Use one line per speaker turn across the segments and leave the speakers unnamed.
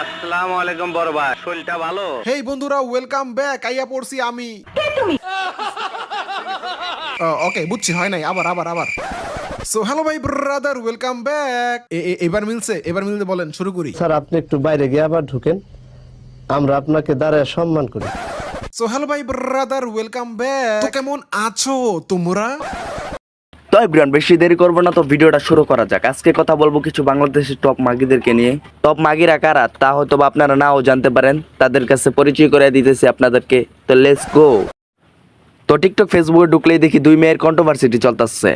আসসালামু আলাইকুম বড় ভাই, শরীরটা ভালো?
হেই বন্ধুরা, ওয়েলকাম ব্যাক। আইয়া পড়ছি আমি। ওকে, বুঝছি, হয় নাই। আবার আবার আবার সো হ্যালো ভাই ব্রাদার, ওয়েলকাম ব্যাক। এবার মিলছে বলেন, শুরু করি।
স্যার আপনি একটু বাইরে গিয়ে আবার ঢুকেন, আমরা আপনাকে দাঁড়ায় সম্মান করি।
সো হ্যালো ভাই ব্রাদার, ওয়েলকাম ব্যাক। তো কেমন আছো তোমরা?
তো এভরিওয়ান, বেশি দেরি করবো না, তো ভিডিওটা শুরু করা যাক। আজকে কথা বলবো কিছু বাংলাদেশের টপ মাগিদেরকে নিয়ে। টপ মাগিরা কারা তা হয়তো বা আপনারা নাও জানতে পারেন, তাদের কাছে পরিচয় করে দিতেছি আপনাদেরকে। তো লেটস গো। তো টিকটক ফেসবুকে ঢুকলেই দেখি দুই মেয়ের কন্ট্রোভার্সিটি চলতেছে।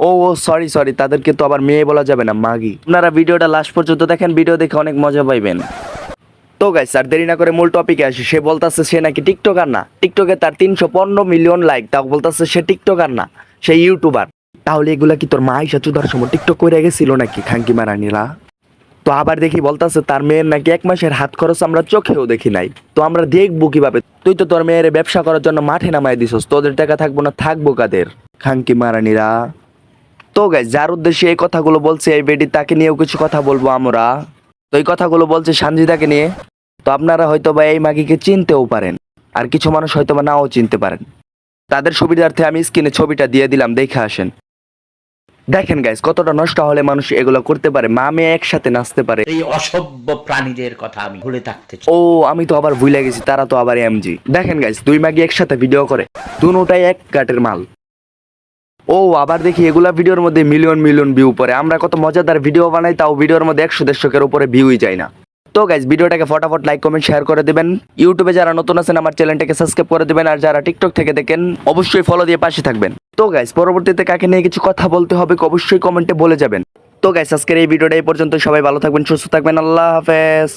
ও সরি, তাদেরকে তো আবার মেয়ে বলা যাবে না, মাগি। আপনারা ভিডিওটা লাস্ট পর্যন্ত দেখেন, ভিডিও দেখে অনেক মজা পাইবেন। তো গাইস, আর দেরি না করে মূল টপিকে আসি। সে বলতাছে সে নাকি টিকটকার না, টিকটকে তার 315 মিলিয়ন লাইক, তাও বলতাছে সে টিকটকার না, সে ইউটিউবার। তাহলে এগুলা কি তোর মা আইসা চুদার সময় টিকটক করে গেছিল নাকি খাঙ্কি মারানিরা? তো আবার দেখি বলতাছে তার মেয়ের নাকি 1 মাসের হাত খরচ আমরা চোখেও দেখি নাই। তো আমরা দেখবো কিভাবে? তুই তো তোর মেয়ের ব্যবসা করার জন্য মাঠে নামাই দিছস, তোদের টাকা থাকবো না, থাকবো কাদের? খাঙ্কি মারানিরা। তো গাইস, যার উদ্দেশ্যে এই কথাগুলো বলছে এই বেডি, তাকে নিয়েও কিছু কথা বলবো আমরা। তো এই কথাগুলো বলছে সানজিদাকে নিয়ে। তো আপনারা হয়তো বা এই মাগিকে চিনতেও পারেন, আর কিছু মানুষ হয়তো বা নাও চিনতে পারেন। তাদের সুবিধার্থে আমি স্ক্রিনে ছবিটা দিয়ে দিলাম, দেখে আসেন। দেখেন গাইস, কতটা নষ্ট হলে মানুষ এগুলো করতে পারে, মা মেয়ে একসাথে নাচতে পারে।
এই অসভ্য প্রাণীদের কথা আমি ভুলে থাকতে চাই।
ও আমি তো আবার ভুলে গেছি, তারা তো আবার এমজি। দেখেন গাইস, দুই মাগি একসাথে ভিডিও করে, দুটোটাই এক কাটের মাল। ও আবার দেখি এগুলা ভিডিওর মধ্যে মিলিয়ন মিলিয়ন ভিউ পড়ে। আমরা কত মজাদার ভিডিও বানাই, তাও ভিডিওর মধ্যে 100-150-এর উপরে ভিউই যায় না। তো গাইস, ভিডিওটাকে ফটাফট লাইক কমেন্ট শেয়ার করে দিবেন। ইউটিউবে যারা নতুন আছেন আমার চ্যানেলটাকে সাবস্ক্রাইব করে দিবেন, আর যারা টিকটক থেকে দেখেন অবশ্যই ফলো দিয়ে পাশে থাকবেন। তো গাইস, পরবর্তীতে কাকে নিয়ে কিছু কথা বলতে হবে অবশ্যই কমেন্টে বলে যাবেন। তো গাইস, আজকের এই ভিডিওটা এই পর্যন্ত। সবাই ভালো থাকবেন, সুস্থ থাকবেন, আল্লাহ হাফেজ।